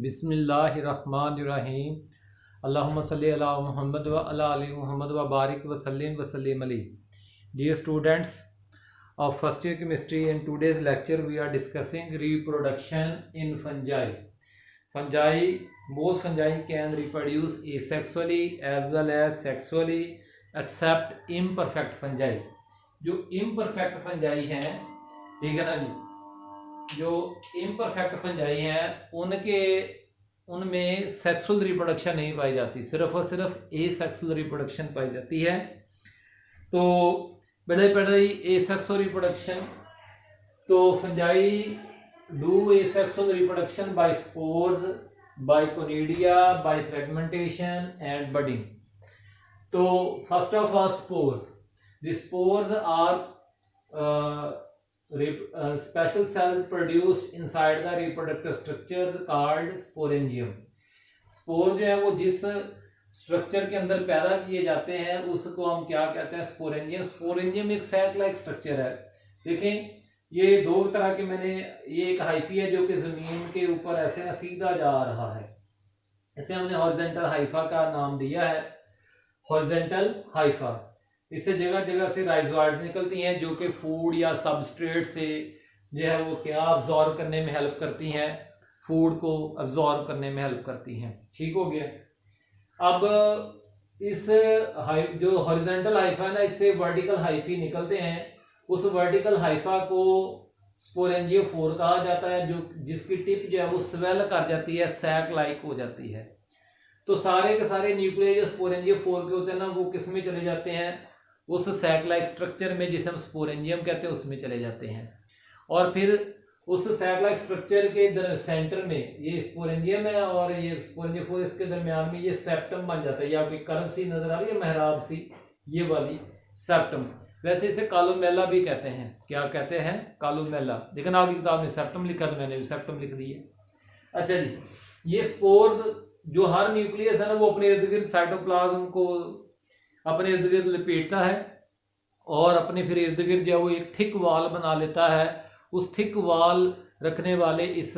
बिस्मिल्लाहिर्रहमानिर्रहीम। अल्लाहुम्मा सल्ली अला मुहम्मद व अला आलि मुहम्मद व बारिक वसल्लिम अलैहि। Dear students of first year chemistry, in today's lecture we are discussing reproduction in fungi. Most fungi can reproduce asexually as well as sexually except imperfect fungi. जो imperfect fungi हैं, ठीक है ना जी, जो इम्परफेक्ट फंजाई हैं उनमें sexual reproduction नहीं पाई जाती, सिर्फ और सिर्फ ए सेक्सुअल रिप्रोडक्शन पाई जाती है। तो पहले ए सेक्सुअल रिप्रोडक्शन, तो फंजाई do asexual reproduction by spores, by conidia, by fragmentation and budding. तो first of all spores, the spores are special cells produced inside the reproductive structures called sporangium. Spore जो है वो जिस structure के अंदर पैदा किए जाते हैं उसको हम क्या कहते हैं? स्पोरेंजियम। स्पोरेंजियम एक सैक लाइक स्ट्रक्चर है। देखें, ये दो तरह के ये एक हाइफी है जो कि जमीन के ऊपर ऐसे सीधा जा रहा है, इसे हमने हॉरिजॉन्टल हाइफा का नाम दिया है, हॉरिजॉन्टल हाइफा। इससे जगह जगह से राइजोइड्स निकलती हैं जो कि फूड या सबस्ट्रेट से जो है वो क्या अब्जॉर्ब करने में हेल्प करती हैं, फूड को अब्जॉर्ब करने में हेल्प करती हैं। ठीक हो गया। अब इस जो हॉरिजॉन्टल हाइफा है ना, इससे वर्टिकल हाइफी निकलते हैं। उस वर्टिकल हाइफा को स्पोरेंजियोफोर कहा जाता है, जो जिसकी टिप जो है वो स्वेल कर जाती है, सैक लाइक हो जाती है। तो सारे के सारे न्यूक्लियस जो स्पोरेंजियोफोर के होते हैं ना, वो किस में चले जाते हैं? उस सैक लाइक स्ट्रक्चर में, जिसे हम स्पोरेंजियम कहते हैं, उसमें चले जाते हैं। और फिर उस सैक लाइक स्ट्रक्चर के सेंटर में ये स्पोरेंजियम है और ये स्पोरेंजियोफोर, इसके दरमियान में ये सेप्टम बन जाता है। ये आपकी कर्व सी नजर आ रही है, मेहराब सी, ये वाली सेप्टम। वैसे इसे कालोमेला भी कहते हैं। क्या कहते हैं? कालोमेला। लेकिन आपकी किताब में सेप्टम लिखा, तो मैंने भी सेप्टम लिख दिया। अच्छा जी, ये स्पोर्स जो हर न्यूक्लियस है ना, वो अपने इर्द गिर्द साइटोप्लाज्म को अपने इर्द गिर्द लपेटता है और अपने फिर इर्द गिर्द जो वो एक थिक वॉल बना लेता है। उस थिक वॉल रखने वाले इस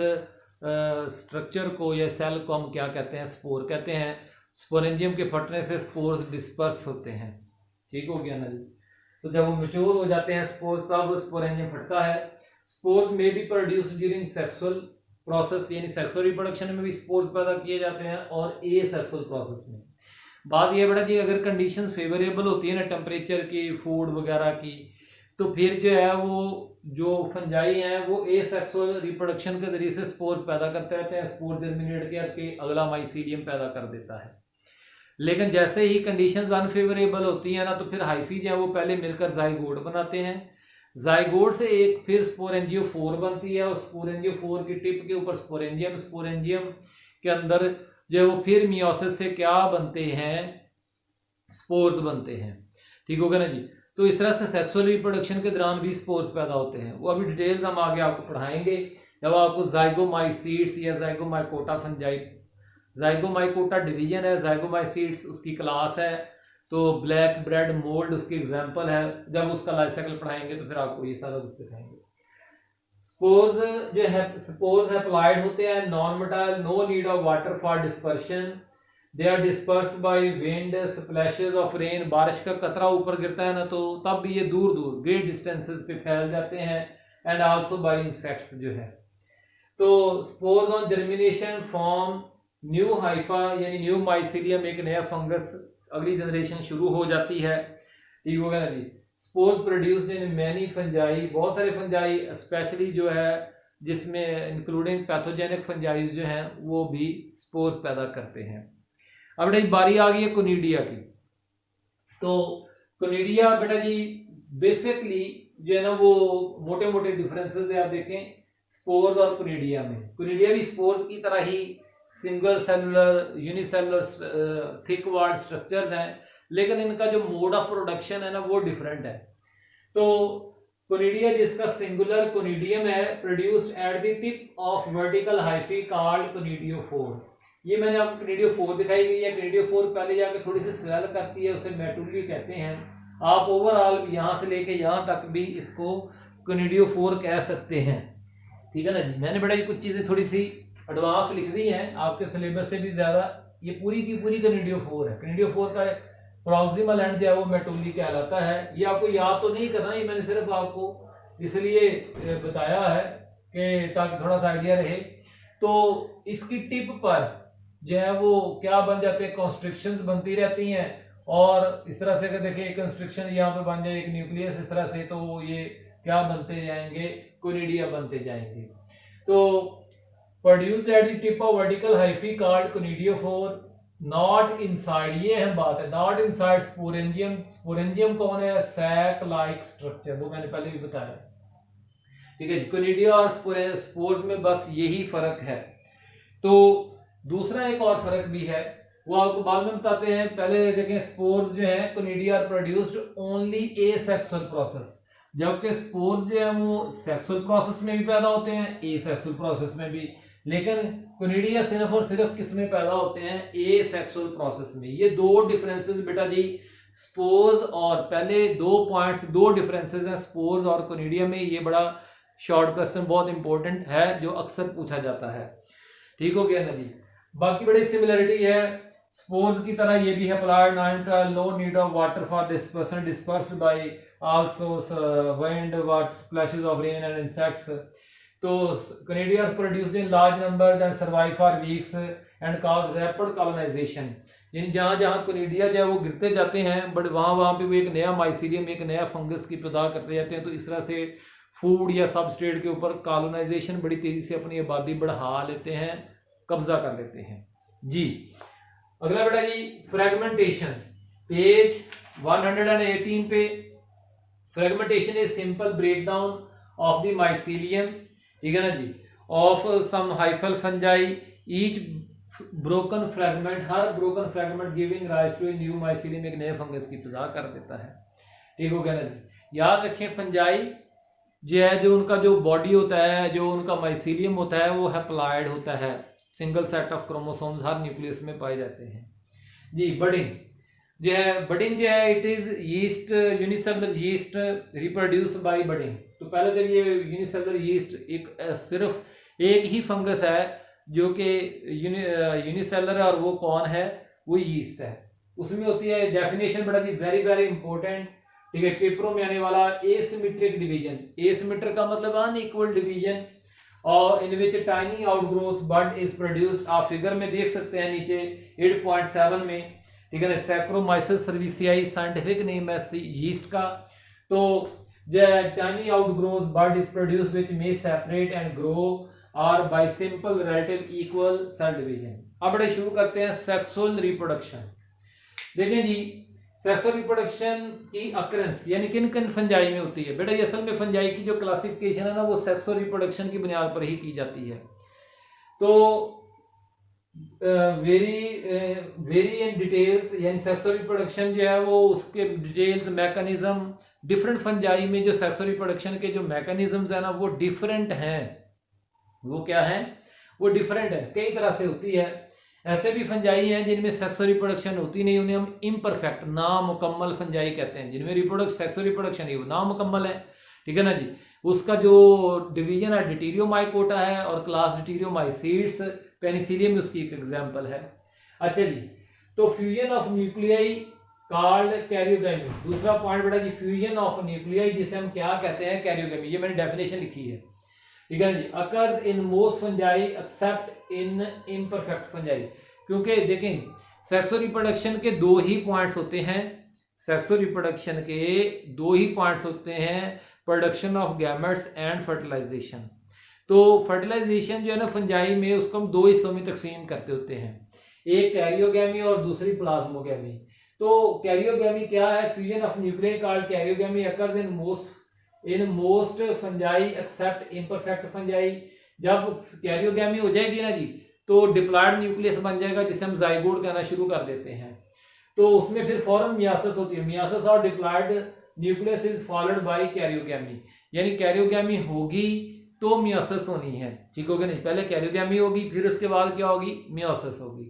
स्ट्रक्चर को या सेल को हम क्या कहते हैं? स्पोर कहते हैं। स्पोरेंजियम के फटने से स्पोर्स डिस्पर्स होते हैं। ठीक हो गया ना जी। तो जब वो मैच्योर हो जाते हैं स्पोर्स, तब स्पोरेंजियम फटता है। स्पोर्स में भी प्रोड्यूस ड्यूरिंग सेक्सुअल प्रोसेस, यानी सेक्सुअल रिप्रोडक्शन में भी स्पोर्स पैदा किए जाते हैं और ए सेक्सुअल प्रोसेस में। बात यह बेटा जी, अगर कंडीशन फेवरेबल होती है ना टेम्परेचर की, फूड वगैरह की, तो फिर जो है वो जो फंजाई हैं वो ए सेक्सुअल रिप्रोडक्शन के जरिए से स्पोर्स पैदा करते रहते हैं। स्पोर जर्मिनेट करके अगला माइसीडियम पैदा कर देता है। लेकिन जैसे ही कंडीशंस अनफेवरेबल होती हैं ना, तो फिर हाइफी जो है वो पहले मिलकर जाइगोट बनाते हैं। जाइगोट से एक फिर स्पोरेंजियोफोर बनती है और स्पोरेंजियोफोर की टिप के ऊपर स्पोरेंजियम, स्पोरेंजियम के अंदर जो वो फिर मियोसिस से क्या बनते हैं? स्पोर्स बनते हैं। ठीक होगा ना जी। तो इस तरह से सेक्सुअल रिप्रोडक्शन के दौरान भी स्पोर्स पैदा होते हैं। वो अभी डिटेल्स हम आगे आपको पढ़ाएंगे जब आपको जाइगोमाइसीड्स या जाइगोमाइकोटा फंजाई, जाइगोमाइकोटा डिवीजन है, जाइगोमाइसीड्स उसकी क्लास है, तो ब्लैक ब्रेड मोल्ड उसकी एग्जाम्पल है। जब उसका लाइफ साइकिल पढ़ाएंगे तो फिर आपको ये सारा कुछ दिखाएंगे। स्पोर्स जो है, स्पोर्स अप्लाइड होते हैं, non motile, no need of water for dispersion, they are disperse by wind, splashes of rain. बारिश का कतरा ऊपर गिरता है ना, तो तब भी ये दूर दूर ग्रेट डिस्टेंसेस पे फैल जाते हैं। एंड आल्सो बाय इंसेक्ट्स जो है। तो spores on germination form new Haifa, यानी न्यू माइसीडियम, एक नया फंगस, अगली जनरेशन शुरू हो जाती है। ठीक होगा ना जी। Spores produced in many fungi, बहुत सारे फंजाई स्पेशली जो है, जिसमें इंक्लूडिंग पैथोजेनिक फंजाई जो हैं वो भी स्पोर्स पैदा करते हैं। अब बेटा बारी आ गई है कोनिडिया की। तो कोनिडिया बेटा जी बेसिकली जो है ना वो मोटे मोटे डिफरेंसेस है। आप देखें स्पोर्स और कोनिडिया में, कोनिडिया भी स्पोर्स की तरह ही single cellular, unicellular, thick walled structures हैं, लेकिन इनका जो मोड ऑफ प्रोडक्शन है ना वो डिफरेंट है। तो कोनिडिया जिसका सिंगुलर कोनिडियम है, produced at the tip of vertical hyphae called conidiophore. ये मैंने आपको कोनिडियोफोर दिखाई गई है। कोनिडियोफोर पहले जाके थोड़ी सी स्वेल करती है, उसे मेटुली कहते हैं। आप ओवरऑल यहाँ से लेके यहाँ तक भी इसको कोनिडियोफोर कह सकते हैं। ठीक है ना जी। मैंने बड़ा कुछ चीज़ें थोड़ी सी एडवांस लिख दी हैं आपके सिलेबस से भी ज़्यादा। ये पूरी की पूरी कनिडियोफोर है। कनिडियोफोर का प्रॉक्सिमल एंड जो है वो मेटोली कहलाता है। ये आपको याद तो नहीं करना, ये मैंने सिर्फ आपको इसलिए बताया है कि ताकि थोड़ा सा आइडिया रहे। तो इसकी टिप पर जो है वो क्या बन जाते हैं, कॉन्स्ट्रिक्शंस बनती रहती हैं। और इस तरह से अगर देखिए कंस्ट्रक्शन यहाँ पे बन जाए एक न्यूक्लियस इस तरह से, तो ये क्या बनते जाएंगे, कोनिडिया बनते जाएंगे। तो produced at the tip of vertical hyphae called conidiophore, not inside, ये अहम बात है, नॉट इनसाइड स्पोरेंजियम। स्पोरेंजियम कौन है, सैक लाइक स्ट्रक्चर, वो मैंने पहले भी बताया। ठीक है, कोनिडिया और स्पोर्स में बस यही फर्क है। तो दूसरा एक और फर्क भी है, वो आपको बाद में बताते हैं। पहले देखें, स्पोर्स जो है conidia are produced only asexual process, जबकि स्पोर्स जो है वो सेक्सुअल प्रोसेस में भी पैदा होते हैं, एसेक्सुअल प्रोसेस में भी। लेकिन कोनिडिया सिर्फ और सिर्फ किस में पैदा होते हैं, एसेक्सुअल प्रोसेस में। ये दो डिफरेंसेस बेटा जी, स्पोर्स और पहले दो पॉइंट्स, दो डिफरेंसेस हैं स्पोर्स और कोनिडिया में। ये बड़ा शॉर्ट क्वेश्चन बहुत इंपॉर्टेंट है जो अक्सर पूछा जाता है। ठीक हो गया ना जी। बाकी बड़ी सिमिलरिटी है, स्पोर्स की तरह ये भी है, applied nitrile, no need of water for dispersion, dispersed by also wind, what splashes of rain and insects. तो Canadians produced in large numbers and survive for weeks and cause rapid colonization. यानी जहाँ जहाँ conidia जो है वो गिरते जाते हैं, बट वहाँ पे वो एक नया माइसीलियम, एक नया फंगस की पैदा करते जाते हैं। तो इस तरह से फूड या सबस्ट्रेट के ऊपर कॉलोनाइजेशन बड़ी तेजी से अपनी आबादी बढ़ा लेते हैं, कब्जा कर लेते हैं जी। अगला बेटा जी, फ्रेगमेंटेशन, पेज 118 पे। Fragmentation is simple breakdown of the mycelium, ठीक है ना जी, of some hyphal fungi, each broken fragment, हर broken fragment giving rise to a new mycelium, एक नए फंगस की पैदा कर देता है। ठीक हो गया ना जी। याद रखें, फंजाई जो है, जो उनका जो बॉडी होता है, जो उनका माइसीलियम होता है, वो हैप्लॉइड होता है, single set of chromosomes her nucleus में पाए जाते हैं जी। बडिंग जो है, बडिंग जो है, it is yeast, unicellular yeast reproduce by budding. तो पहले जब ये यूनिसेलुलर यीस्ट एक सिर्फ एक ही फंगस है जो कि यूनिसेलुलर, और वो कौन है, वो यीस्ट है। उसमें होती है डेफिनेशन बड़ा जी, वेरी वेरी इंपॉर्टेंट, ठीक है, पेपरों में आने वाला, एसिमेट्रिक डिवीजन। एसिमेट्रिक का मतलब अनइक्वल डिवीजन, और in which tiny outgrowth bud is produced. आप फिगर में देख सकते हैं नीचे 8.7 में, ठीक है ना, सैक्रोमाइसिस सर्विसियाई साइंटिफिक नेम है यीस्ट का। तो tiny outgrowth bud is produced which may separate and grow or by simple relative equal cell division. अब बड़े शुरू करते हैं सेक्सुअल रिप्रोडक्शन। देखें जी, सेक्सुअल रिप्रोडक्शन की अकरेंस यानी किन किन फंजाई में होती है बेटा। ये असल में फंजाई की जो क्लासिफिकेशन है ना, वो सेक्सुअल रिप्रोडक्शन की बुनियाद पर ही की जाती है। तो वेरी इन डिटेल्स, यानी सेक्सुअल रिप्रोडक्शन जो है वो उसके डिटेल्स, मैकेनिज्म, डिफरेंट फंजाई में जो सेक्सुअल रिप्रोडक्शन के जो मैकेनिज्म्स है ना, वो डिफरेंट हैं। वो क्या है, वो डिफरेंट है, कई तरह से होती है। ऐसे भी फंजाई हैं जिनमें सेक्सुअल रिप्रोडक्शन होती नहीं, उन्हें हम इम्परफेक्ट, नामुकम्मल फंजाई कहते हैं। जिनमें सेक्सुअल रिप्रोडक्शन है वो नामुकम्मल है, ठीक है ना जी। उसका जो डिवीजन है डिटीरियोमाइकोटा है, और क्लास डिटीरियोमाइसीड्स, पेनिसिलियम उसकी एक एग्जांपल है। अच्छा जी, तो fusion of nuclei called karyogamy. दूसरा पॉइंट बेटा जी, फ्यूजन ऑफ न्यूक्लियाई, जिसे हम क्या कहते हैं, कैरियोगेमी। ये मैंने डेफिनेशन लिखी है, ठीक है ना जी। Occurs in most fungi except in imperfect fungi. क्योंकि देखें, सेक्सुअल रिप्रोडक्शन के दो ही पॉइंट्स होते हैं, सेक्सुअल रिप्रोडक्शन के दो ही पॉइंट्स होते हैं, production of gametes and fertilization. तो फर्टिलाइजेशन जो है ना फंजाई में, उसको हम दो हिस्सों में तकसीम करते होते हैं, एक कैरियोगेमी और दूसरी प्लाज्मोगेमी। तो कैरियोगेमी क्या है, fusion of nuclei called karyogamy occurs in most fungi except imperfect fungi. जब कैरियोगेमी हो जाएगी ना जी, तो डिप्लॉयड न्यूक्लियस बन जाएगा, जिसे हम जाइगोट कहना शुरू कर देते हैं। तो उसमें फिर फौरन मियासिस होती है, मियासिस और diploid nucleus is followed by karyogamy. यानी कैरियोगेमी होगी तो मियोसिस होनी है, ठीक हो गया नहीं। पहले कैरियोगेमी होगी, फिर उसके बाद क्या होगी, मियोसिस होगी।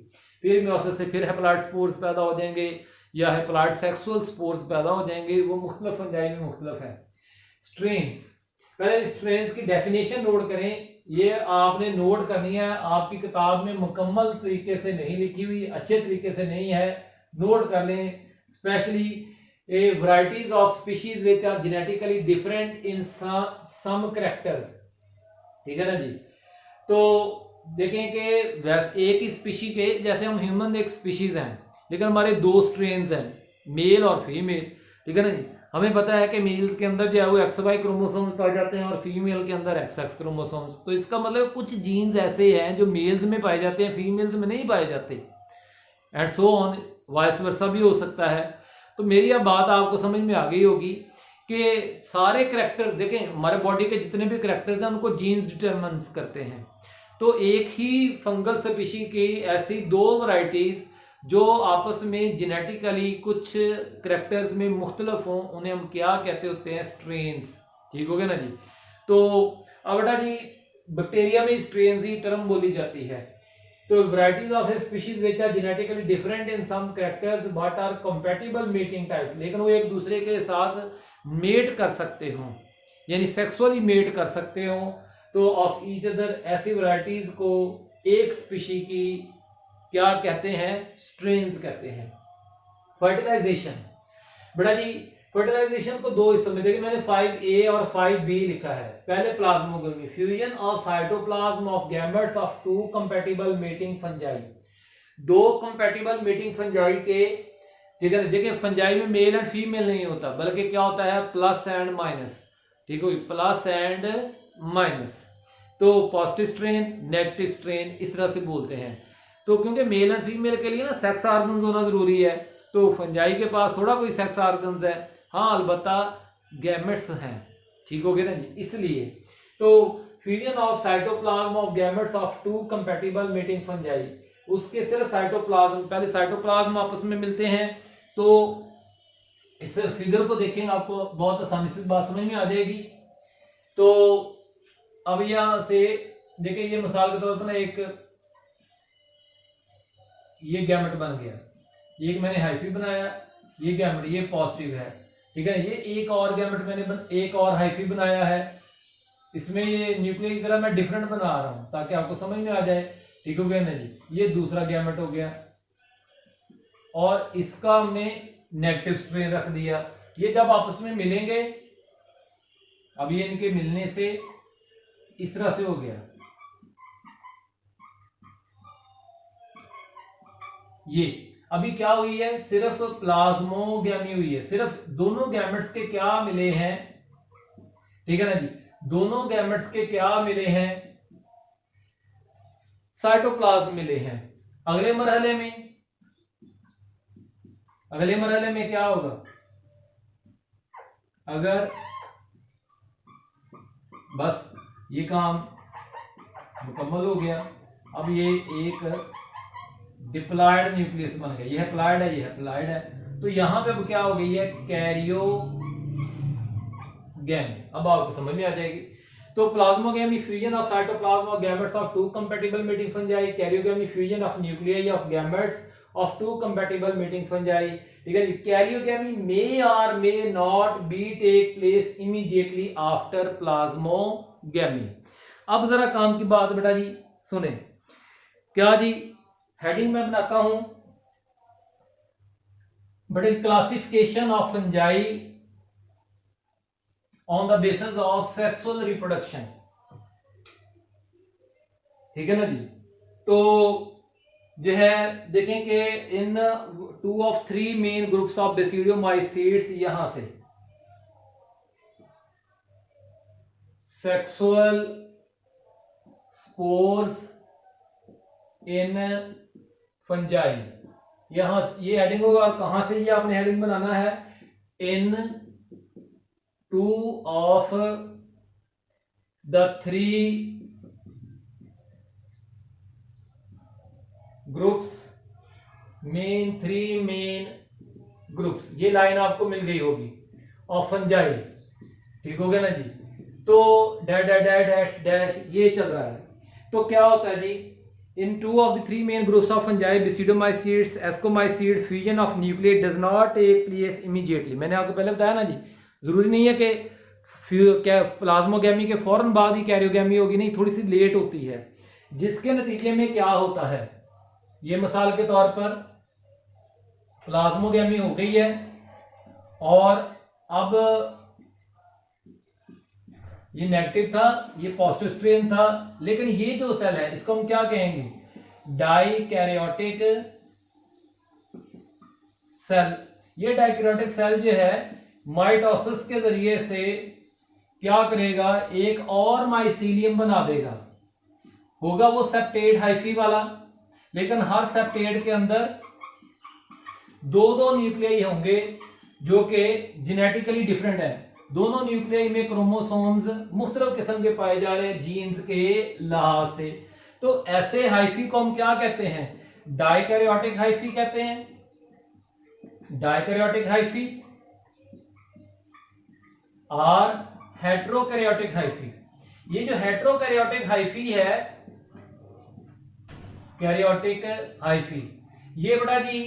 फिर मियोसिस से फिर हैप्लॉइड स्पोर्स पैदा हो जाएंगे, या हैप्लॉइड सेक्सुअल स्पोर्स पैदा हो जाएंगे। वो मुख्तलिफ फंजाई में मुख्तलिफ है। स्ट्रेन्स, पहले स्ट्रेन्स की डेफिनेशन नोट करें, ये आपने नोट करनी है, आपकी किताब में मुकम्मल तरीके से नहीं लिखी हुई, अच्छे तरीके से नहीं है, नोट कर लें। Specially varieties of species which are genetically different in some characters, ठीक है ना जी। तो देखें कि एक ही स्पीशी के, जैसे हम ह्यूमन एक स्पीशीज हैं, लेकिन हमारे 2 स्ट्रेन्स हैं, मेल और फीमेल, ठीक है ना जी। हमें पता है कि मेल्स के अंदर जो है वो XY क्रोमोसोम्स पाए जाते हैं और फीमेल के अंदर XX क्रोमोसोम्स। तो इसका मतलब कुछ जीन्स ऐसे हैं जो मेल्स में पाए जाते हैं, फीमेल्स में नहीं पाए जाते, and so on, vice versa भी हो सकता है। तो मेरी अब बात आपको समझ में आ गई होगी कि सारे करैक्टर्स, देखें हमारे बॉडी के जितने भी करैक्टर्स हैं उनको जीन्स डिटरमाइन करते हैं। तो एक ही फंगल स्पीशी की ऐसी 2 वैरायटीज जो आपस में जेनेटिकली कुछ करैक्टर्स में मुख्तलिफ हों, उन्हें हम क्या कहते होते हैं? स्ट्रेन्स, ठीक हो गया ना जी। तो अब बेटा जी बैक्टीरिया में स्ट्रेन्स ही टर्म बोली जाती है। तो varieties of species which are genetically different in some characters but are compatible mating types, लेकिन वो एक दूसरे के साथ मेट कर सकते हो, यानी सेक्सुअली मेट कर सकते हो। तो ऑफ ईच अदर, ऐसी वैरायटीज को एक स्पीशी की क्या कहते हैं? स्ट्रेन्स कहते हैं। फर्टिलाइजेशन, बेटा जी फर्टिलाइजेशन को 2 हिस्सों में, देखिए मैंने 5A और 5B लिखा है। पहले प्लाज्मोगमी, फ्यूजन और cytoplasm of gametes of 2 compatible mating fungi, 2 compatible mating fungi के, ठीक है। देखिए फंजाई में मेल एंड फीमेल नहीं होता, बल्कि क्या होता है? प्लस एंड माइनस, ठीक हो, प्लस एंड माइनस। तो पॉजिटिव स्ट्रेन, नेगेटिव स्ट्रेन, इस तरह से बोलते हैं। तो क्योंकि मेल एंड फीमेल के लिए ना सेक्स ऑर्गन्स होना जरूरी है, तो फंजाई के पास थोड़ा कोई सेक्स ऑर्गन्स है, हाँ अलबत्ता गैमेट्स हैं, ठीक हो गया ना जी। इसलिए तो fusion of cytoplasm of gametes of 2 compatible mating fungi, उसके सिर्फ साइटोप्लाज्म, पहले साइटोप्लाज्म आपस में मिलते हैं। तो इस फिगर को देखेंगे आपको बहुत आसानी से बात समझ में आ जाएगी। तो अब यहां से देखिए, ये मिसाल के तौर पर ना एक ये गैमेट बन गया, ये मैंने हाइफी बनाया, ये गैमेट ये पॉजिटिव है, ठीक है। ये एक और गैमेट मैंने एक और हाइफी बनाया है, इसमें ये न्यूक्लियस की तरह मैं डिफरेंट बना रहा हूं ताकि आपको समझ में आ जाए, ठीक हो गया ना जी। ये दूसरा गैमेट हो गया और इसका हमने नेगेटिव स्ट्रेन रख दिया। ये जब आपस में मिलेंगे, अब ये इनके मिलने से इस तरह से हो गया, ये अभी क्या हुई है? सिर्फ प्लाज्मोगैमी हुई है, सिर्फ दोनों गैमेट्स के क्या मिले हैं, ठीक है ना जी। दोनों गैमेट्स के क्या मिले हैं? साइटोप्लाज्म मिले हैं। अगले मरहले में क्या होगा? अगर बस ये काम मुकम्मल हो गया, अब ये एक डिप्लॉयड न्यूक्लियस बन गया, ये हैप्लॉयड है, ये हैप्लॉयड है। तो यहां पे अब क्या हो गई है? कैरियोगैमी। अब आपको समझ में आ जाएगी। तो plasmogamy, fusion of cytoplasm of gametes of 2 compatible mating fungi. Karyogamy, fusion of nuclei of gametes of 2 compatible mating fungi, ठीक है। Karyogamy may or may not be take place immediately after plasmogamy. अब जरा काम की बात बेटा जी सुने, क्या जी हेडिंग में बनाता हूं, but classification of fungi on the basis of sexual reproduction, ठीक है ना जी। तो जो है देखें कि इन 2 of 3 मेन ग्रुप्स ऑफ बेसिडियोमाइसीड्स, यहां से सेक्सुअल स्पोर्स इन फंजाई, यहां ये हेडिंग होगा। और कहां से ये आपने हेडिंग बनाना है? इन 2 of the 3 groups, main 3 main groups, ये लाइन आपको मिल गई होगी ऑफ फंजाई, ठीक हो गया ना जी। तो डैश डैश डैश डैश ये चल रहा है। तो क्या होता है जी? In 2 of the 3 main groups of fungi, basidiomycetes, ascomycete, fusion of nuclei does not take place immediately. मैंने आपको पहले बताया ना जी, जरूरी नहीं है कि क्या प्लाज्मोगैमी के फौरन बाद ही कैरियोगैमी होगी, नहीं, थोड़ी सी लेट होती है, जिसके नतीजे में क्या होता है, ये मिसाल के तौर पर प्लाज्मोगैमी हो गई है और अब ये नेगेटिव था, ये पॉजिटिव स्ट्रेन था, लेकिन ये जो सेल है इसको हम क्या कहेंगे, डाइकैरियोटिक सेल। ये डाइकैरियोटिक सेल जो है माइटोसिस के जरिए से क्या करेगा, एक और माइसीलियम बना देगा, होगा वो सेप्टेड हाइफी वाला, लेकिन हर सेप्टेड के अंदर दो दो न्यूक्लियाई होंगे जो कि जेनेटिकली डिफरेंट है। दोनों न्यूक्लियाई में क्रोमोसोम्स मुख्तलिफ किस्म के पाए जा रहे हैं जीन्स के लिहाज से। तो ऐसे हाइफी को हम क्या कहते हैं, डाइकैरियोटिक हाइफी कहते हैं, डाइकैरियोटिक हाइफी और हेट्रोकैरियोटिक हाइफी। ये जो हेट्रोकैरियोटिक हाइफी है, कैरियोटिक हाइफी, ये बड़ा जी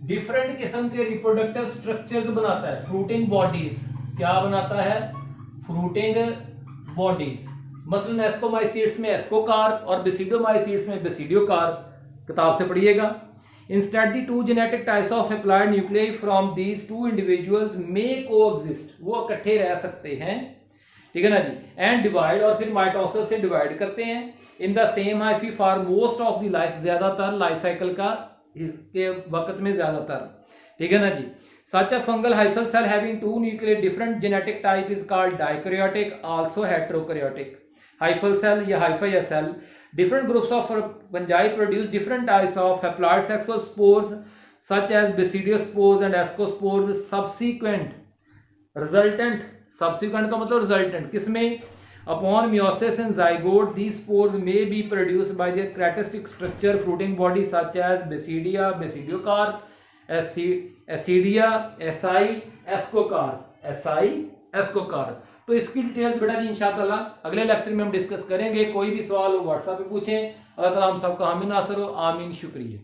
डिफरेंट किस्म के रिप्रोडक्टिव स्ट्रक्चर्स बनाता है, फ्रूटिंग बॉडीज। क्या बनाता है, फ्रूटिंग बॉडीज। मसलन एस्कोमाइसीड्स में एस्कोकार्प और बेसिडोमाइसीड्स में बेसिडियोकार्प, किताब से पढ़िएगा। Instead the two genetic types of applied nuclei from these two individuals may coexist, वो इकट्ठे रह सकते हैं, ठीक है ना जी, एंड डिवाइड, और फिर माइटोसिस से डिवाइड करते हैं in the same hyphae for most of the life, ज्यादातर लाइफ साइकिल का इसके वक्त में ज्यादातर, ठीक है ना जी। Such a fungal hyphal cell having two nuclear different genetic type is called dikaryotic, also heterokaryotic. Hyphal cell या हाइफा या cell, different groups of fungi produce different types of haploid sexual spores such as basidiospores and ascospores subsequent resultant का मतलब resultant किसमें, upon meiosis in zygote these spores may be produced by their characteristic structure fruiting body such as basidia, basidiocarp, acidia, ascocarp। तो इसकी details बेटा जी इंशाअल्लाह अगले lecture में हम डिस्कस करेंगे। कोई भी सवाल हो व्हाट्सएप पे पूछें। अल्लाह ताला हम सबका हामी नासर हो, आमीन। शुक्रिया।